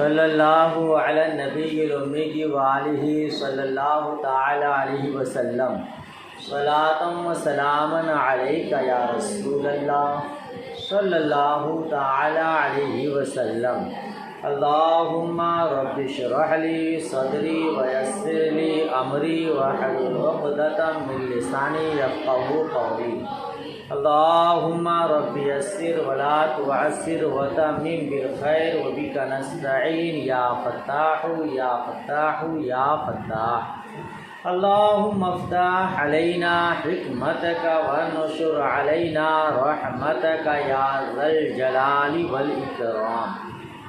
صلی اللہ علی النبی الامی وآلہ صلی اللہ تعالی علیہ وسلم صلاۃ و سلام علیک یا رسول اللہ صلی اللہ تعالی علیہ وسلم۔ اللہم رب اشرح لی صدری ویسر لی امری واحلل عقدۃ من لسانی یفقہوا قولی۔ اللہم رب یسر ولا تعسر وتمم بالخیر وبک نستعین یا فتاح یا فتاح یا فتاح۔ اللہم افتح علینا حکمتک وانشر علینا رحمتک یا ذا الجلال والاکرام۔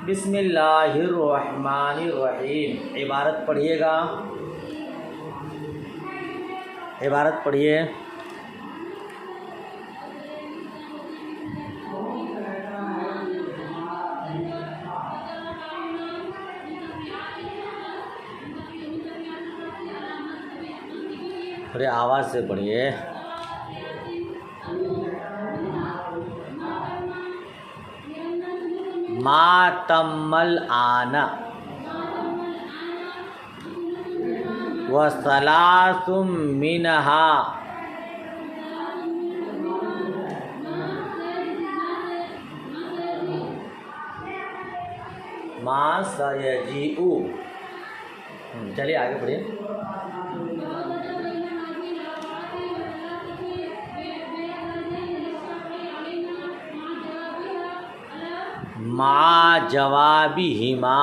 بسم اللہ الرحمن الرحیم۔ عبارت پڑھیے گا، عبارت پڑھیے۔ تھوڑی آواز سے پڑھیے۔ ما تم الآن وثلاث منها ما سيجيء۔ چلیے آگے پڑھیے۔ مع جوابہما،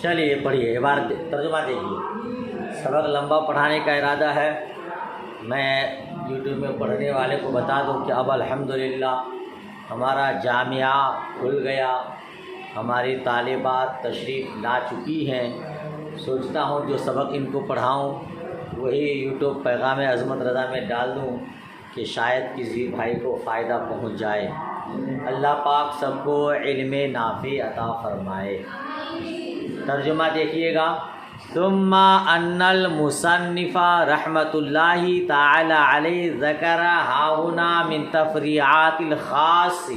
چلیے پڑھیے عبارت ترجمہ دیکھیے۔ سبق لمبا پڑھانے کا ارادہ ہے۔ میں یوٹیوب میں پڑھنے والے کو بتا دوں کہ اب الحمدللہ ہمارا جامعہ کھل گیا، ہماری طالبات تشریف لا چکی ہیں۔ سوچتا ہوں جو سبق ان کو پڑھاؤں وہی یوٹیوب پیغام عظمت رضا میں ڈال دوں کہ شاید کسی بھائی کو فائدہ پہنچ جائے۔ اللہ پاک سب کو علم نافع عطا فرمائے۔ ترجمہ دیکھیے گا۔ ثم ان المصنف رحمۃ اللہ تعالی علیہ ذکر ہاہنا من تفریعات الخاص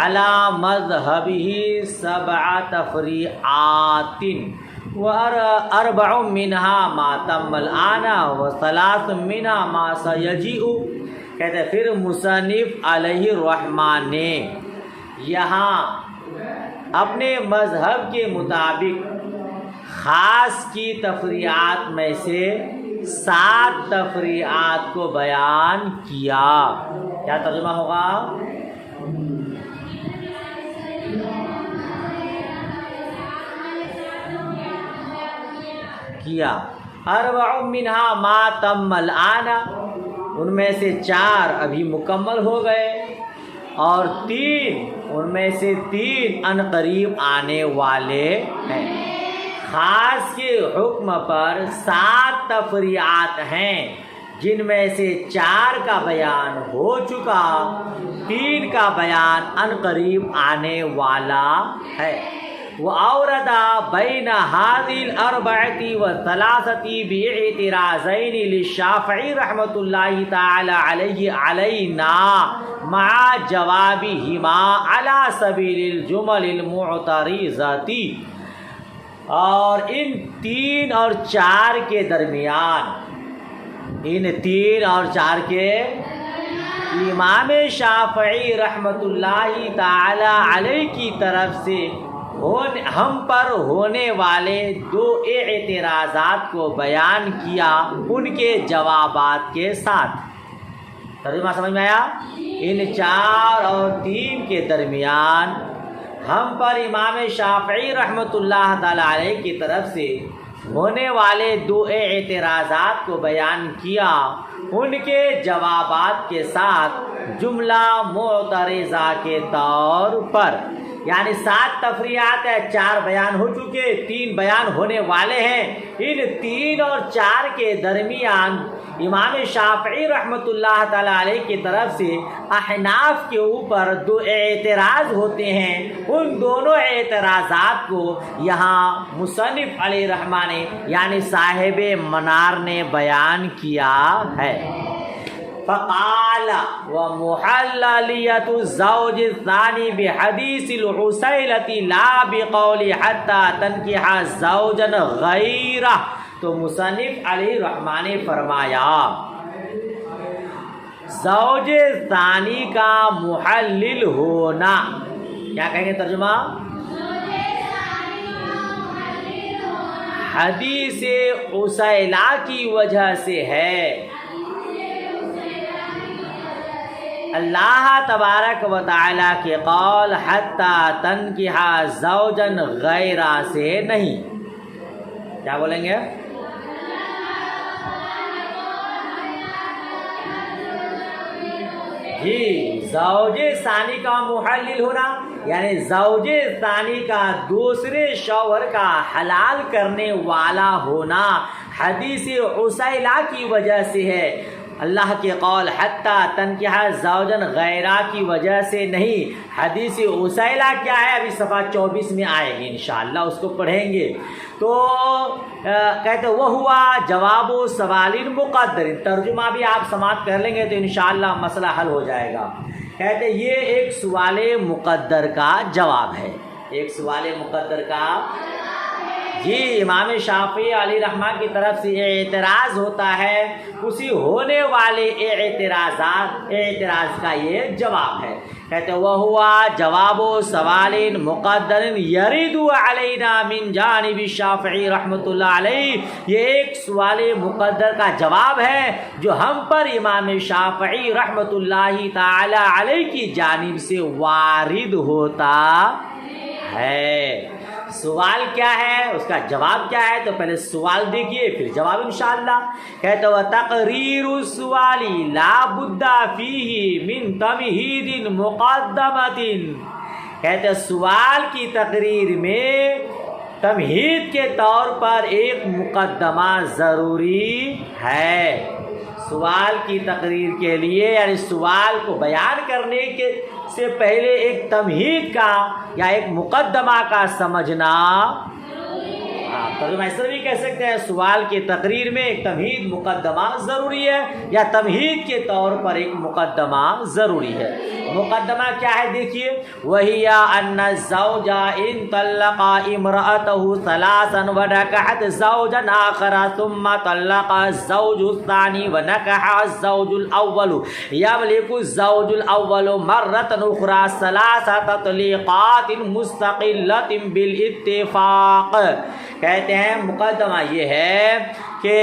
علی مذہبہ سبع تفریعات واربع منها ما تم الآن وثلاث منها ما سيجيء۔ کہتے ہیں پھر مصنف علیہ الرحمن نے یہاں اپنے مذہب کے مطابق خاص کی تفریعات میں سے 7 تفریعات کو بیان کیا۔ کیا ترجمہ ہوگا؟ کیا۔ اربع منها ما تم الآن، ان میں سے 4 ابھی مکمل ہو گئے، اور 3 ان میں سے 3 ان قریب آنے والے ہیں۔ خاص کے حکم پر 7 تفریعات ہیں، جن میں سے 4 کا بیان ہو چکا، 3 کا بیان ان قریب آنے والا ہے۔ وأورد بين هذه الأربعة والثلاثة باعتراضين للشافعي رحمة الله تعالى عليه علينا مع جوابهما على سبيل الجمل المعترضة۔ اور ان 3 اور 4 کے درمیان، ان 3 اور 4 کے امام شافعی رحمۃ اللہ تعالی علیہ کی طرف سے ہم پر ہونے والے 2 اعتراضات کو بیان کیا، ان کے جوابات کے ساتھ۔ ترجمہ سمجھ میں آیا؟ ان 4 اور 3 کے درمیان ہم پر امام شافعی رحمۃ اللہ تعالی علیہ کی طرف سے ہونے والے 2 اعتراضات کو بیان کیا، ان کے جوابات کے ساتھ جملہ معترضہ کے طور پر۔ یعنی 7 تفریعات ہیں، 4 بیان ہو چکے، 3 بیان ہونے والے ہیں۔ ان 3 اور 4 کے درمیان امام شافعی رحمۃ اللہ تعالی علیہ کی طرف سے احناف کے اوپر 2 اعتراض ہوتے ہیں۔ ان دونوں اعتراضات کو یہاں مصنف علیہ الرحمن نے یعنی صاحب منار نے بیان کیا ہے۔ فقال ومحللیت الزوج الثانی بحدیث العسیلۃ لا بقول حتی تنکح زوجا غیرہ. تو مصنف علیہ الرحمٰن نے فرمایا زوج ثانی کا محلل ہونا، کیا کہیں گے ترجمہ؟ حدیث عسیلہ کی وجہ سے ہے. اللہ تبارک و تعالی کے قول حتی تنکح زوجا غیرہ سے نہیں. کیا بولیں گے؟ جی، زوج ثانی کا محلل ہونا یعنی زوج ثانی کا دوسرے شوہر کا حلال کرنے والا ہونا حدیث عسیلہ کی وجہ سے ہے. اللہ کے قول حتی تنکح زوجا غیرہ کی وجہ سے نہیں. حدیث عسیلہ کیا ہے ابھی صفحہ 24 میں آئے گی انشاءاللہ، اس کو پڑھیں گے. تو کہتے وہ ہوا جواب و سوال مقدر. ترجمہ بھی آپ سماعت کر لیں گے تو انشاءاللہ مسئلہ حل ہو جائے گا. کہتے یہ ایک سوال مقدر کا جواب ہے. ایک سوال مقدر کا جی امام شافعی علیہ رحمٰن کی طرف سے اعتراض ہوتا ہے، اسی ہونے والے اعتراض کا یہ جواب ہے. کہتے وہ ہوا جواب و سوال مقدر یرید علینا من جانب شافعی رحمۃ اللہ علیہ. یہ ایک سوال مقدر کا جواب ہے جو ہم پر امام شافعی رحمۃ اللہ تعالی علیہ کی جانب سے وارد ہوتا ہے. سوال کیا ہے، اس کا جواب کیا ہے؟ تو پہلے سوال دیکھیے پھر جواب انشاءاللہ. کہتے وہ تقریر السوال لا بد فیہ من تمہید مقدمۃ. کہتے سوال کی تقریر میں تمہید کے طور پر ایک مقدمہ ضروری ہے. سوال کی تقریر کے لیے یعنی سوال کو بیان کرنے کے سے پہلے ایک تمہید کا یا ایک مقدمہ کا سمجھنا. ترجمہ اس طرح بھی کہہ سکتے ہیں سوال کی تقریر میں ایک تمہید مقدمہ ضروری ہے یا تمہید کے طور پر ایک مقدمہ ضروری ہے. مقدمہ کیا ہے دیکھیے، وہی ان الزوج ان طلق امرأته ثلاثا ونكحت زوجا آخر ثم طلق الزوج الثاني ونكح الزوج الاول يملك الزوج الاول مرة اخرى ثلاث تطليقات مستقلة بالاتفاق. کہتے ہیں مقدمہ یہ ہے کہ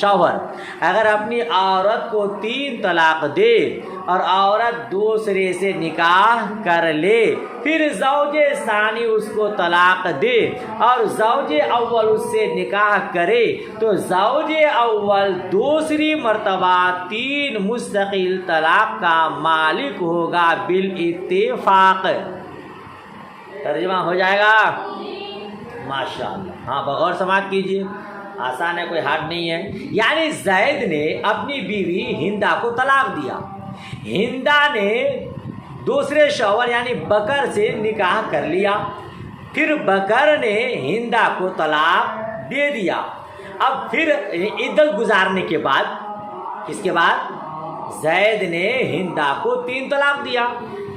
شوہر اگر اپنی عورت کو 3 طلاق دے اور عورت دوسرے سے نکاح کر لے، پھر زوج ثانی اس کو طلاق دے اور زوج اول اس سے نکاح کرے، تو زوج اول دوسری مرتبہ 3 مستقل طلاق کا مالک ہوگا بالاتفاق. ترجمہ ہو جائے گا؟ ماشاءاللہ. ہاں بغور سماعت کیجیے، آسان ہے، کوئی ہارڈ نہیں ہے. یعنی زید نے اپنی بیوی ہندا کو طلاق دیا، ہندا نے دوسرے شوہر یعنی بکر سے نکاح کر لیا، پھر بکر نے ہندا کو طلاق دے دیا. اب پھر عدت گزارنے کے بعد اس کے بعد زید نے ہندا کو 3 طلاق دیا.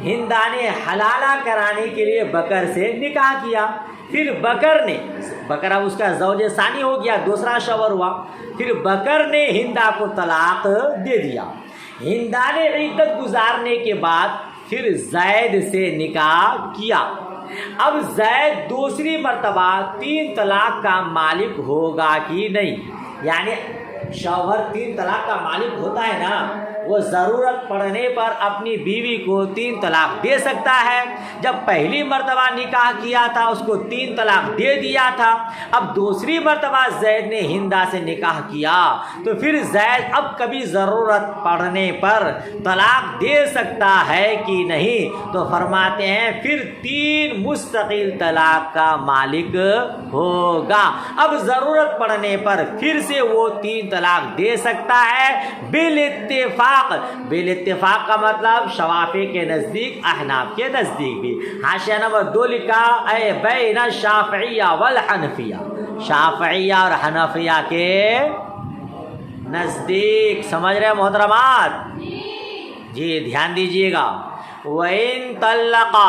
ہندا نے حلالہ کرانے کے لیے بکر سے نکاح کیا، پھر بکر اب اس کا زوج ثانی ہو گیا، دوسرا شوہر ہوا، پھر بکر نے ہندا کو طلاق دے دیا. ہندا نے عدت گزارنے کے بعد پھر زید سے نکاح کیا. اب زید دوسری مرتبہ 3 طلاق کا مالک ہوگا کہ نہیں؟ یعنی شوہر 3 طلاق کا مالک ہوتا ہے نا، وہ ضرورت پڑنے پر اپنی بیوی کو 3 طلاق دے سکتا ہے. جب پہلی مرتبہ نکاح کیا تھا اس کو 3 طلاق دے دیا تھا، اب دوسری مرتبہ زید نے ہندا سے نکاح کیا تو پھر زید اب کبھی ضرورت پڑنے پر طلاق دے سکتا ہے کہ نہیں؟ تو فرماتے ہیں پھر 3 مستقل طلاق کا مالک ہوگا. اب ضرورت پڑنے پر پھر سے وہ 3 طلاق دے سکتا ہے بالاتفاق. بالاتفاق کا مطلب شوافی کے نزدیک، احناف کے نزدیک بھی. حاشیہ نمبر 2 لکھا اے بین الشافعیہ والحنفیہ، شافعیہ اور حنفیہ کے نزدیک. سمجھ رہے محترمات؟ جی دھیان دیجیے گا. وَإِن طَلَّقَ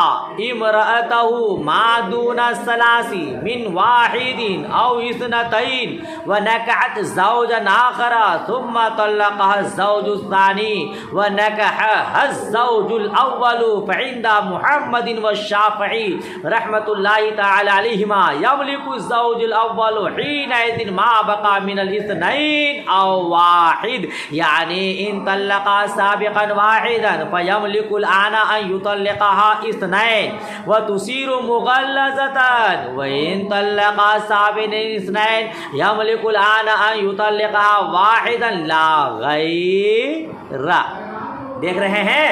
امْرَأَتَهُ مَا دُونَ الثَّلَاثِ مِنْ وَاحِدٍ أَوْ اثْنَتَيْنِ وَنَكَحَتْ زَوْجًا آخَرَ ثُمَّ طَلَّقَهَا الزَّوْجُ الثَّانِي وَنَكَحَهَا الزَّوْجُ الْأَوَّلُ فَعِندَ مُحَمَّدٍ وَالشَّافِعِيِّ رحمة الله تعالى عليهما يملك الزوج الأول حينئذ ما بقى من الاثنين أو واحد. يعني إن طلق سابقا واحدا فيملك الآن أن يطلقها اثنين وتصير مغلظة. وإن طلق سابقا اثنين يملك الآن أن يطلقها واحدا لا غير. دیکھ رہے ہیں؟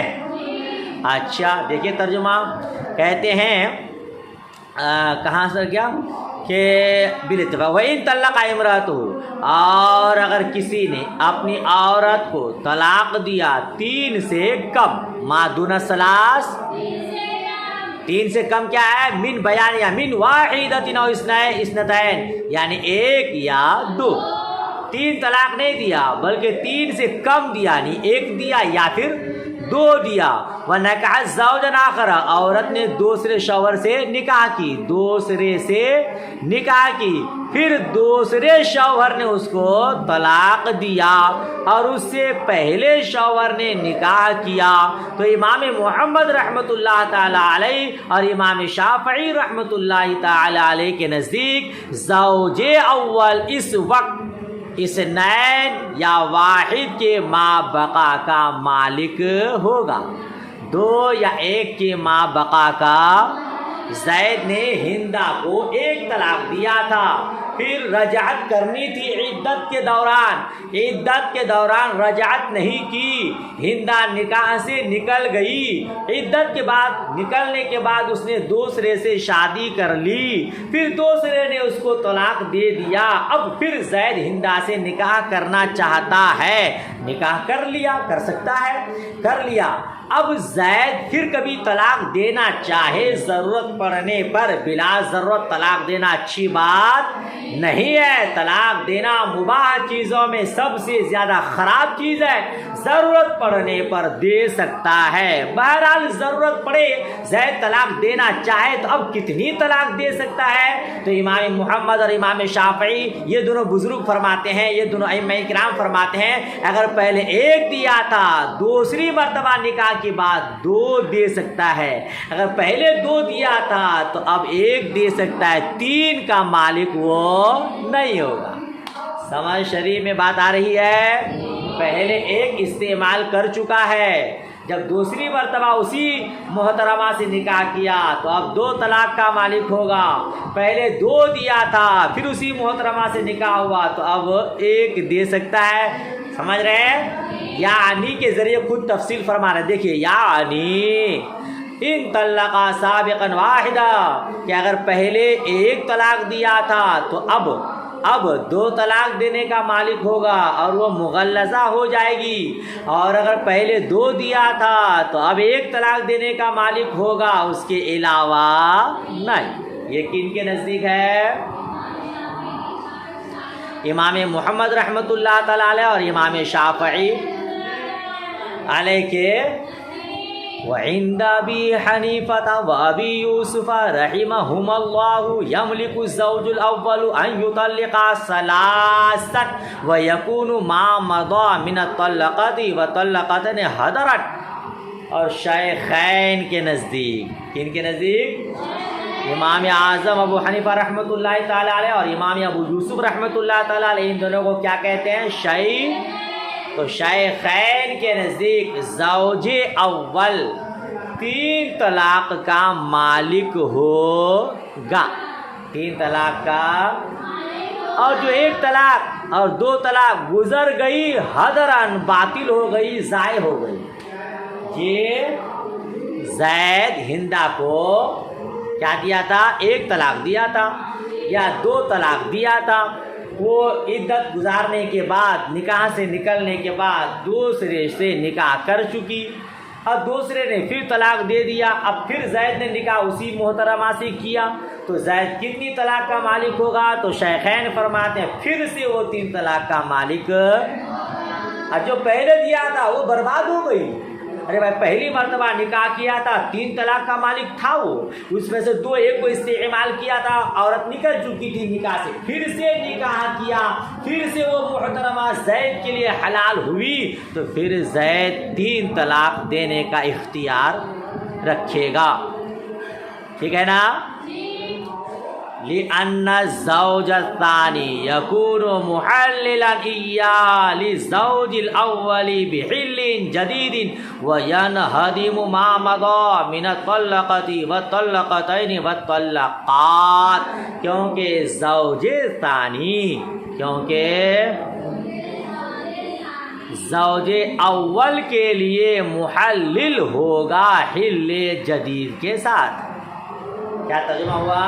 اچھا دیکھیے ترجمہ. کہتے ہیں کہاں سے کیا کہ بالاتفاق وَإِن طَلَّقَ امْرَأَتُهُ، اور اگر کسی نے اپنی عورت کو طلاق دیا 3 سے کم، ما دون ثلاث، 3 سے کم کیا ہے؟ من بیان یا من واحدۃ او اثنتین، یعنی 1 یا 2. 3 طلاق نہیں دیا بلکہ 3 سے کم دیا، یعنی 1 دیا یا پھر 2 دیا. وَنَكَحَ زَوْجًا آخَرَ، عورت نے دوسرے شوہر سے نکاح کی، دوسرے سے نکاح کی، پھر دوسرے شوہر نے اس کو طلاق دیا اور اس سے پہلے شوہر نے نکاح کیا، تو امام محمد رحمۃ اللہ تعالی علیہ اور امام شافعی رحمۃ اللہ تعالی علیہ کے نزدیک زوج اول اس وقت اثنین یا واحد کے ما بقا کا مالک ہوگا. 2 یا 1 کے ما بقا کا. زید نے ہندا کو 1 طلاق دیا تھا، پھر رجعت کرنی تھی عدت کے دوران، عدت کے دوران رجعت نہیں کی، ہندا نکاح سے نکل گئی، عدت کے بعد نکلنے کے بعد اس نے دوسرے سے شادی کر لی، پھر دوسرے نے اس کو طلاق دے دیا. اب پھر زید ہندا سے نکاح کرنا چاہتا ہے، نکاح کر لیا، کر سکتا ہے، کر لیا. اب زید پھر کبھی طلاق دینا چاہے ضرورت پڑنے پر، بلا ضرورت طلاق دینا اچھی بات نہیں ہے. طلاق دینا مباح چیزوں میں سب سے زیادہ خراب چیز ہے. ضرورت پڑنے پر دے سکتا ہے. بہرحال ضرورت پڑے، زید طلاق دینا چاہے تو اب کتنی طلاق دے سکتا ہے؟ تو امام محمد اور امام شافعی یہ دونوں بزرگ فرماتے ہیں، یہ دونوں ائمہ کرام فرماتے ہیں اگر پہلے 1 دیا تھا، دوسری مرتبہ نکاح کے بعد 2 دے سکتا ہے. اگر پہلے 2 دیا تھا تو اب 1 دے سکتا ہے، 3 کا مالک وہ نہیں ہوگا. سمجھ شریف میں بات آ رہی ہے؟ پہلے 1 استعمال کر چکا ہے، جب دوسری مرتبہ اسی محترمہ سے نکاح کیا تو اب 2 طلاق کا مالک ہوگا. پہلے 2 دیا تھا، پھر اسی محترمہ سے نکاح ہوا تو اب 1 دے سکتا ہے. سمجھ رہے ہیں؟ یعنی کے ذریعے خود تفصیل فرما رہے. دیکھیے یعنی ان طلق سابقا واحدہ، کہ اگر پہلے 1 طلاق دیا تھا تو اب 2 طلاق دینے کا مالک ہوگا اور وہ مغلظہ ہو جائے گی. اور اگر پہلے 2 دیا تھا تو اب 1 طلاق دینے کا مالک ہوگا، اس کے علاوہ نہیں. یہ کن کے نزدیک ہے؟ امام محمد رحمۃ اللہ تعالی علیہ اور امام شافعی علیہ کے. وعند ابی حنیفہ وابی یوسف رحمہم اللہ یملک الزوج الاول ان یطلق 3 ویکون ما مضى من الطلقات وطلقتن حضرت. اور شیخین کے نزدیک، کن کے نزدیک؟ امام اعظم ابو حنیفہ رحمۃ اللہ تعالی علیہ اور امام ابو یوسف رحمۃ اللہ تعالی علیہ، ان دونوں کو کیا کہتے ہیں؟ شیخ. تو شیخین کے نزدیک زوج اول 3 طلاق کا مالک ہوگا، 3 طلاق کا. اور جو 1 طلاق اور 2 طلاق گزر گئی، حضرن باطل ہو گئی، ضائع ہو گئی. یہ زید ہندا کو کیا دیا تھا؟ 1 طلاق دیا تھا یا 2 طلاق دیا تھا. وہ عدت گزارنے کے بعد، نکاح سے نکلنے کے بعد دوسرے سے نکاح کر چکی، اور دوسرے نے پھر طلاق دے دیا. اب پھر زید نے نکاح اسی محترمہ سے کیا تو زید کتنی طلاق کا مالک ہوگا؟ تو شیخین فرماتے ہیں پھر سے وہ 3 طلاق کا مالک اور جو پہلے دیا تھا وہ برباد ہو گئی. ارے بھائی پہلی مرتبہ نکاح کیا تھا 3 طلاق کا مالک تھا وہ، اس میں سے 2 ایک کو استعمال کیا تھا، عورت نکل چکی تھی نکاح سے، پھر سے نکاح کیا، پھر سے وہ محترمہ زید کے لیے حلال ہوئی، تو پھر زید 3 طلاق دینے کا اختیار رکھے گا. ٹھیک ہے نا؟ لِأَنَّ الزَّوْجَ الثَّانِي يَكُونُ مُحَلِّلًا إِيَّاهُ لِلزَّوْجِ الْأَوَّلِ بِحِلٍّ جَدِيدٍ وَيَنْهَدِمُ مَا مَضَىٰ مِنَ الطَّلَّقَةِ وَالطَّلَّقَتَيْنِ وَالطَّلَّقَاتِ. کیونکہ زوج اول کے لیے محلل ہوگا حل جدید کے ساتھ. کیا ترجمہ ہوا؟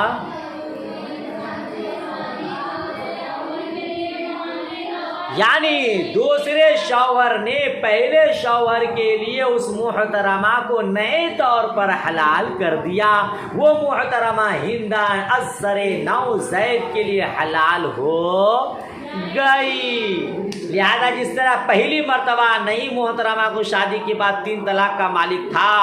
یعنی دوسرے شوہر نے پہلے شوہر کے لیے اس محترمہ کو نئے طور پر حلال کر دیا، وہ محترمہ ہندہ اثر نو زید کے لیے حلال ہو گئی. لہذا جس طرح پہلی مرتبہ نئی محترمہ کو شادی کے بعد 3 طلاق کا مالک تھا،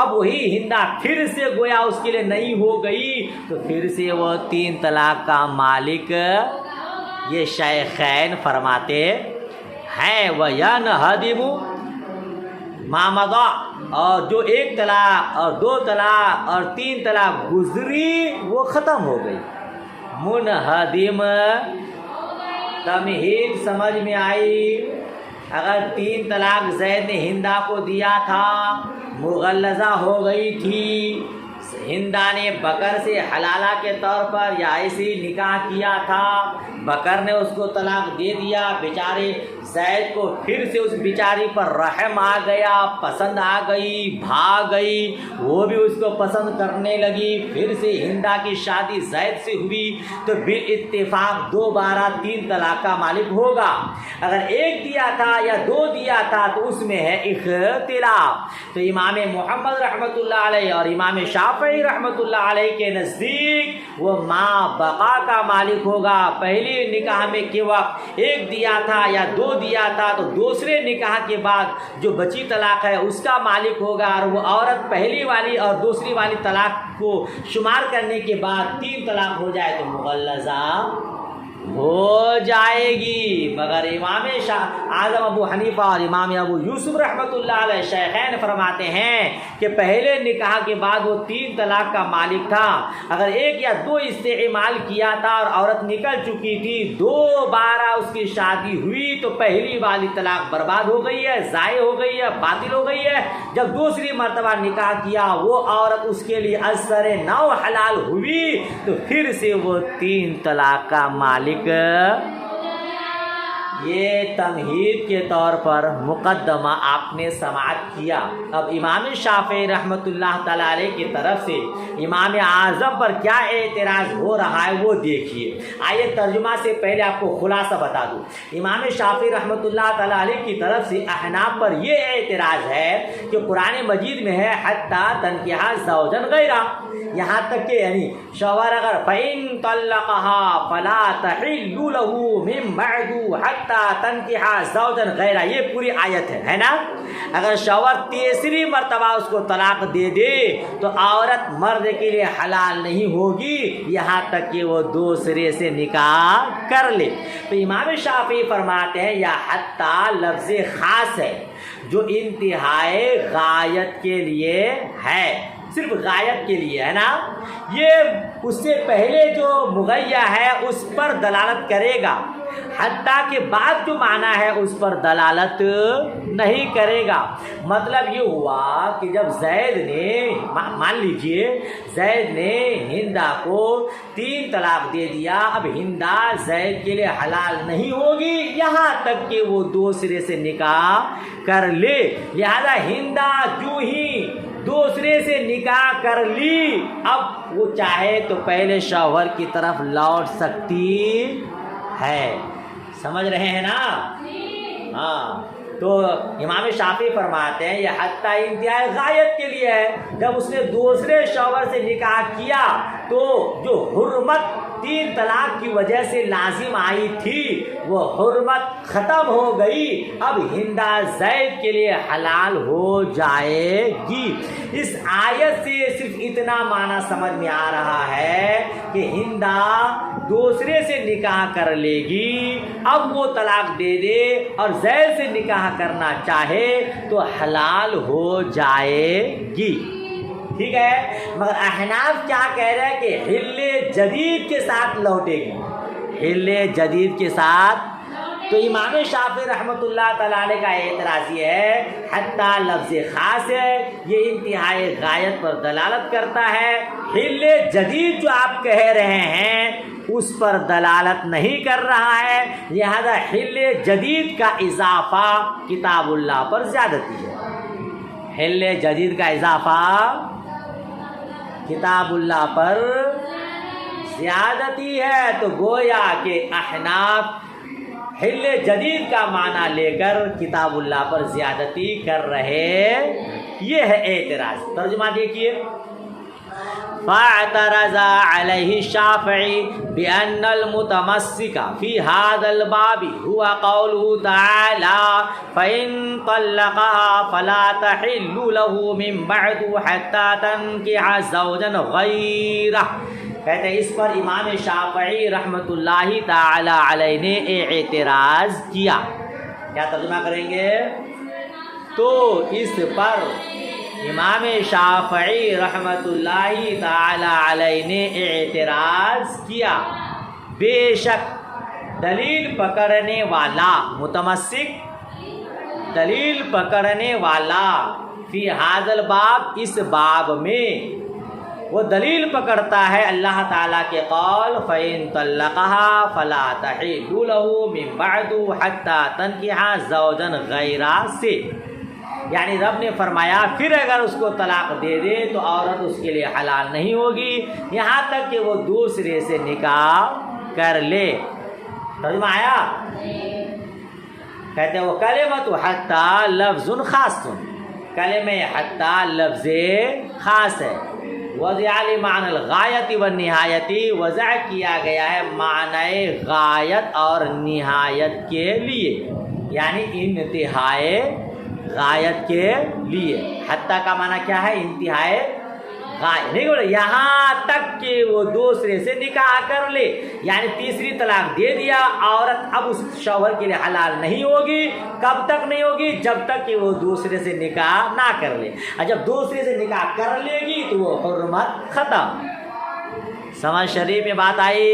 اب وہی ہندہ پھر سے گویا اس کے لیے نئی ہو گئی، تو پھر سے وہ 3 طلاق کا مالک یہ شیخین فرماتے ہیں. وَيَنْهَدِمُ مَا مَضَىٰ، اور جو 1 طلاق اور 2 طلاق اور 3 طلاق گزری وہ ختم ہو گئی. منہدم تمہید سمجھ میں آئی؟ اگر 3 طلاق زید نے ہندہ کو دیا تھا، مغلظہ ہو گئی تھی، ہندہ نے بکر سے حلالہ کے طور پر یا ایسی نکاح کیا تھا، بکر نے اس کو طلاق دے دیا، بیچارے زید کو پھر سے اس بیچاری پر رحم آ گیا، پسند آ گئی، بھاگ گئی، وہ بھی اس کو پسند کرنے لگی، پھر سے ہندہ کی شادی زید سے ہوئی، تو بالاتفاق دوبارہ 3 طلاق کا مالک ہوگا. اگر 1 دیا تھا یا 2 دیا تھا تو اس میں ہے اختلاف. تو امام محمد رحمۃ اللہ علیہ اور امام شافعی رحمۃ اللہ علیہ کے نزدیک وہ ما بقا کا مالک ہوگا. پہلی نکاح میں کے وقت 1 دیا تھا یا 2 دیا تھا تو دوسرے نکاح کے بعد جو بچی طلاق ہے اس کا مالک ہوگا، اور وہ عورت پہلی والی اور دوسری والی طلاق کو شمار کرنے کے بعد 3 طلاق ہو جائے تو مغلظہ ہو جائے گی. مگر امام اعظم ابو حنیفہ اور امام ابو یوسف رحمۃ اللہ علیہ شیخین فرماتے ہیں کہ پہلے نکاح کے بعد وہ 3 طلاق کا مالک تھا، اگر 1 یا 2 استعمال کیا تھا اور عورت نکل چکی تھی، دوبارہ اس کی شادی ہوئی تو پہلی والی طلاق برباد ہو گئی ہے، ضائع ہو گئی ہے، باطل ہو گئی ہے. جب دوسری مرتبہ نکاح کیا وہ عورت اس کے لیے اثر نو حلال ہوئی تو پھر سے وہ 3 طلاق کا مالک. یہ تمہید کے طور پر مقدمہ آپ نے سماعت کیا. اب امام شافعی رحمۃ اللہ تعالیٰ علیہ کی طرف سے امام اعظم پر کیا اعتراض ہو رہا ہے وہ دیکھیے. آئیے ترجمہ سے پہلے آپ کو خلاصہ بتا دوں. امام شافعی رحمۃ اللہ تعالیٰ علیہ کی طرف سے احناف پر یہ اعتراض ہے کہ قرآن مجید میں ہے حتیٰ تنکحا زوجا غیرہ، یہاں تک کہ یعنی شوہر اگر فَإِن طَلَّقَهَا فَلَا تَحِلُّ لَهُ مِن بَعْدُ حَتَّىٰ تَنكِحَ زَوْجًا غَيْرَهُ، یہ پوری آیت ہے نا. اگر شوہر تیسری مرتبہ اس کو طلاق دے دے تو عورت مرد کے لیے حلال نہیں ہوگی یہاں تک کہ وہ دوسرے سے نکاح کر لے. تو امام شافعی فرماتے ہیں یا حتیٰ لفظ خاص ہے جو انتہائی غایت کے لیے ہے، صرف غایت کے لیے ہے نا. یہ اس سے پہلے جو مغیّہ ہے اس پر دلالت کرے گا، حتیٰ کہ بعد جو معنی ہے اس پر دلالت نہیں کرے گا. مطلب یہ ہوا کہ جب زید نے مان لیجئے زید نے ہندہ کو 3 طلاق دے دیا، اب ہندہ زید کے لیے حلال نہیں ہوگی یہاں تک کہ وہ دوسرے سے نکاح کر لے. لہذا ہندہ جو ہی دوسرے سے نکاح کر لی اب وہ چاہے تو پہلے شوہر کی طرف لوٹ سکتی ہے. سمجھ رہے ہیں نا؟ ہاں. تو امام شافعی فرماتے ہیں یہ حتیٰ انتہائی غایت کے لیے ہے. جب اس نے دوسرے شوہر سے نکاح کیا تو جو حرمت 3 طلاق کی وجہ سے لازم آئی تھی وہ حرمت ختم ہو گئی، اب ہندا زید کے لیے حلال ہو جائے گی۔ اس آیت سے صرف اتنا معنی سمجھ میں آ رہا ہے کہ ہندا دوسرے سے نکاح کر لے گی، اب وہ طلاق دے دے اور زید سے نکاح کرنا چاہے تو حلال ہو جائے گی، ٹھیک ہے۔ مگر احناف کیا کہہ رہے ہیں کہ حل جدید کے ساتھ لوٹے گی، حل جدید کے ساتھ۔ تو امام شافعی رحمۃ اللہ تعالیٰ علیہ کا اعتراض یہ ہے حتیٰ لفظ خاص ہے، یہ انتہائی غایت پر دلالت کرتا ہے، حل جدید جو آپ کہہ رہے ہیں اس پر دلالت نہیں کر رہا ہے، لہذا حل جدید کا اضافہ کتاب اللہ پر زیادتی ہے، حل جدید کا اضافہ کتاب اللہ پر زیادتی ہے۔ تو گویا کہ احناف حل جدید کا معنی لے کر کتاب اللہ پر زیادتی کر رہے، یہ ہے اعتراض۔ ترجمہ دیکھیے، فاعترض علیہ الشافعی بأن المتمسک فی هذا الباب هو قوله تعالی فإن طلقها فلا تحل له من بعد حتى تنكح زوجا غیرہ۔ کہتے ہیں اس پر امام شافعی رحمۃ اللہ تعالی علیہ نے اعتراض کیا۔ کیا ترجمہ کریں گے؟ تو اس پر امام شافعی رحمۃ اللہ تعالی علیہ نے اعتراض کیا، بے شک دلیل پکڑنے والا متمسک، دلیل پکڑنے والا فی هذا الباب اس باب میں وہ دلیل پکڑتا ہے اللہ تعالیٰ کے قول فَإِن طَلَّقَهَا فَلَا تَحِلُّ لَهُ مِن بَعْدُ حَتَّى تَنكِحَ زَوْجًا غَيْرَهُ سے، یعنی رب نے فرمایا پھر اگر اس کو طلاق دے دے تو عورت اس کے لیے حلال نہیں ہوگی یہاں تک کہ وہ دوسرے سے نکاح کر لے۔ ترجمہ آیا؟ کہتے ہیں وہ کلمۃ حتیٰ لفظ خاص، کلمہ حتیٰ لفظ خاص ہے، وضع لمعنی الغایت والنہایتی، وضع کیا گیا ہے معنی غایت اور نہایت کے لیے، یعنی انتہائی غایت کے لیے۔ حتیٰ کا معنی کیا ہے؟ انتہائی غایت، نہیں بولے یہاں تک کہ وہ دوسرے سے نکاح کر لے، یعنی تیسری طلاق دے دیا، عورت اب اس شوہر کے لیے حلال نہیں ہوگی۔ کب تک نہیں ہوگی؟ جب تک کہ وہ دوسرے سے نکاح نہ کر لے، اور جب دوسرے سے نکاح کر لے گی تو وہ حرمت ختم۔ سمجھ شریف میں بات آئی؟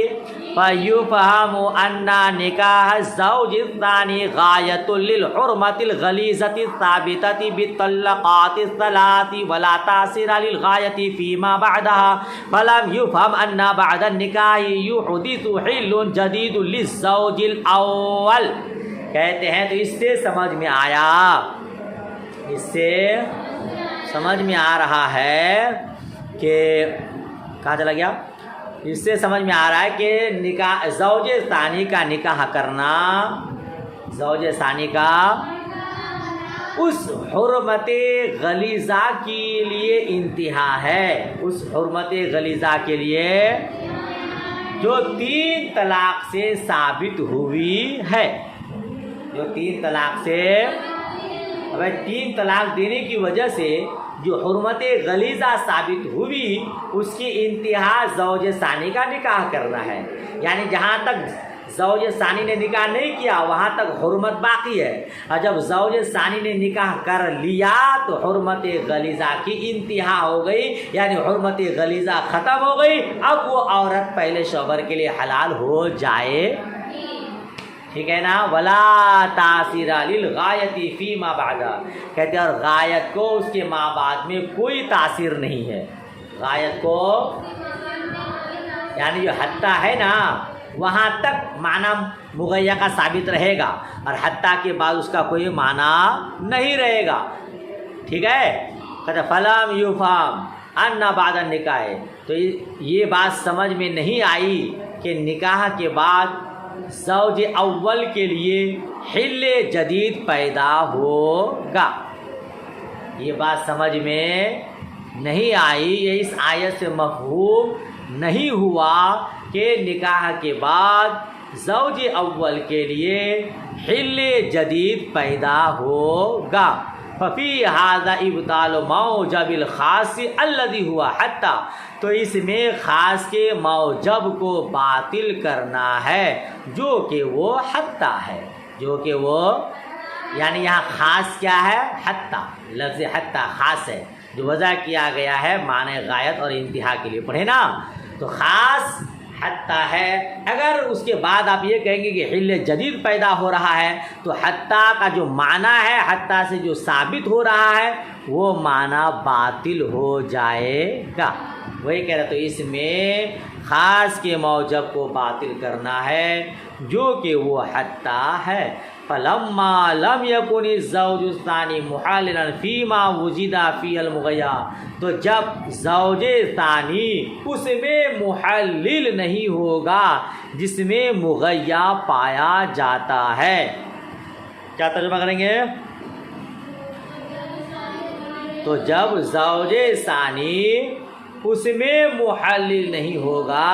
فَيُفْهَمُ أَنَّ نِكَاحَ الزَّوْجِ الثَّانِي غَايَةٌ لِلْحُرْمَةِ الْغَلِيظَةِ الثَّابِتَةِ بِالطَّلَّقَاتِ الثَّلَاثِ وَلَا تَأْثِيرَ لِلْغَايَةِ فِيمَا بَعْدَهَا فَلَمْ يُفْهَمْ أَنَّ بَعْدَ النِّكَاحِ يُحْدِثُ حِلٌّ جَدِيدٌ لِلزَّوْجِ الْأَوَّلِ۔ کہتے ہیں تو اس سے سمجھ میں آیا، اس سے سمجھ میں آ رہا ہے کہ کہاں چلا گیا؟ اس سے سمجھ میں آ رہا ہے کہ نکاح زوج ثانی کا نکاح کرنا، زوج ثانی کا اس حرمت غلیظہ کے لیے انتہا ہے، اس حرمت غلیظہ کے لیے جو 3 طلاق سے ثابت ہوئی ہے، جو 3 طلاق سے، اب 3 طلاق دینے کی وجہ سے جو حرمت غلیظہ ثابت ہوئی اس کی انتہا زوج ثانی کا نکاح کرنا ہے، یعنی جہاں تک زوج ثانی نے نکاح نہیں کیا وہاں تک حرمت باقی ہے، اور جب زوج ثانی نے نکاح کر لیا تو حرمت غلیظہ کی انتہا ہو گئی، یعنی حرمت غلیظہ ختم ہو گئی، اب وہ عورت پہلے شوہر کے لیے حلال ہو جائے، ٹھیک ہے نا؟ ولا تاثیر للغایت فیما بعد، کہتے ہیں اور غایت کو اس کے ماں بعد میں کوئی تاثیر نہیں ہے، غایت کو یعنی جو حتیٰ ہے نا وہاں تک معنی مغیّر کا ثابت رہے گا، اور حتیٰ کے بعد اس کا کوئی معنی نہیں رہے گا، ٹھیک ہے؟ کہتے فلم یفہم ان بعد النکاح، تو یہ بات سمجھ میں نہیں آئی کہ نکاح کے بعد زوج اول کے لیے حل جدید پیدا ہوگا، یہ بات سمجھ میں نہیں آئی، یہ اس آیت سے مفہوم نہیں ہوا کہ نکاح کے بعد زوج اول کے لیے حل جدید پیدا ہوگا۔ ففی ھذا ابطال موجب الخاص الذی ہوا حتی، تو اس میں خاص کے موجب کو باطل کرنا ہے جو کہ وہ حتی ہے، جو کہ وہ یعنی یہاں خاص کیا ہے؟ حتی، لفظ حتی خاص ہے جو وضع کیا گیا ہے معنی غایت اور انتہا کے لیے، پڑھے نا؟ تو خاص حتی ہے۔ اگر اس کے بعد آپ یہ کہیں گے کہ حل جدید پیدا ہو رہا ہے تو حتی کا جو معنی ہے، حتی سے جو ثابت ہو رہا ہے وہ معنی باطل ہو جائے گا۔ وہی کہہ رہا، تو اس میں خاص کے موجب کو باطل کرنا ہے جو کہ وہ حتی ہے۔ فلما لم يكن الزوج الثاني محللا فيما وجد فيه المغيّا، تو جب زوج ثانی اس میں محلل نہیں ہوگا جس میں مغیّا پایا جاتا ہے۔ کیا ترجمہ کریں گے؟ تو جب زوج ثانی اس میں محلل نہیں ہوگا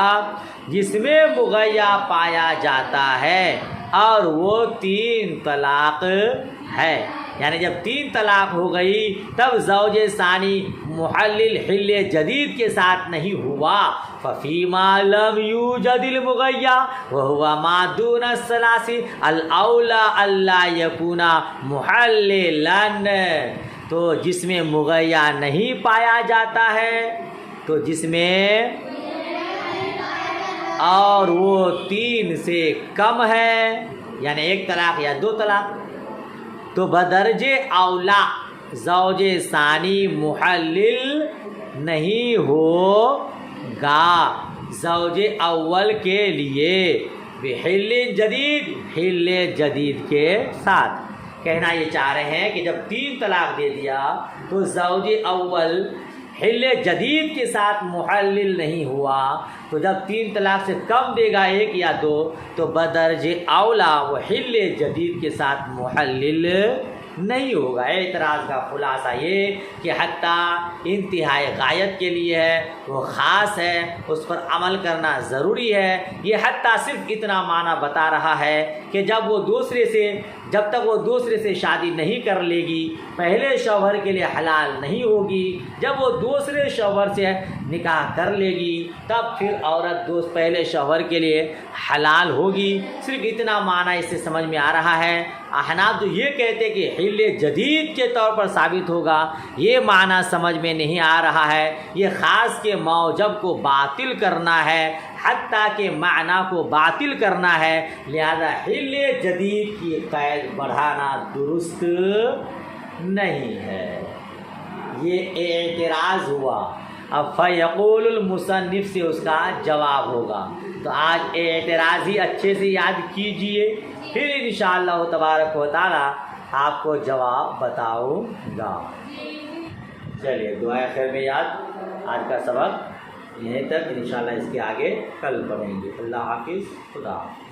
جس میں مغیّا پایا جاتا ہے اور وہ 3 طلاق ہے، یعنی جب 3 طلاق ہو گئی تب زوج ثانی محلل حل جدید کے ساتھ نہیں ہوا۔ ففیما لم یوجد المغیّا وہو ما دون الثلاث الاولی الا یکون محللا، تو جس میں مغیّا نہیں پایا جاتا ہے، تو جس میں اور وہ 3 سے کم ہے یعنی 1 طلاق یا 2 طلاق، تو بدرج اولا زوج ثانی محلل نہیں ہوگا زوج اول کے لیے بحل جدید، حل جدید کے ساتھ۔ کہنا یہ چاہ رہے ہیں کہ جب 3 طلاق دے دیا تو زوج اول حل جدید کے ساتھ محلل نہیں ہوا، تو جب 3 طلاق سے کم دے گا 1 یا 2 تو بدرج اولا وہ حل جدید کے ساتھ محلل نہیں ہوگا۔ اعتراض کا خلاصہ یہ کہ حتی انتہائی غایت کے لیے ہے، وہ خاص ہے، اس پر عمل کرنا ضروری ہے۔ یہ حتی صرف اتنا معنی بتا رہا ہے کہ جب تک وہ دوسرے سے شادی نہیں کر لے گی پہلے شوہر کے لیے حلال نہیں ہوگی، جب وہ دوسرے شوہر سے نکاح کر لے گی تب پھر عورت پہلے شوہر کے لیے حلال ہوگی۔ صرف اتنا معنی اس سے سمجھ میں آ رہا ہے۔ احناف تو یہ کہتے کہ حل جدید کے طور پر ثابت ہوگا، یہ معنی سمجھ میں نہیں آ رہا ہے۔ یہ خاص کے موجب کو باطل کرنا ہے، حتیٰ کے معنی کو باطل کرنا ہے، لہذا حل جدید کی قید بڑھانا درست نہیں ہے۔ یہ اعتراض ہوا۔ اب فیقول المصنف سے اس کا جواب ہوگا، تو آج اعتراض ہی اچھے سے یاد کیجئے، پھر انشاءاللہ تبارک و تعالی آپ کو جواب بتاؤں گا۔ چلیے دعائے خیر میں یاد، آج کا سبق یہیں تک، انشاءاللہ اس کے آگے کل پڑھیں گے۔ اللہ حافظ، خدا حافظ۔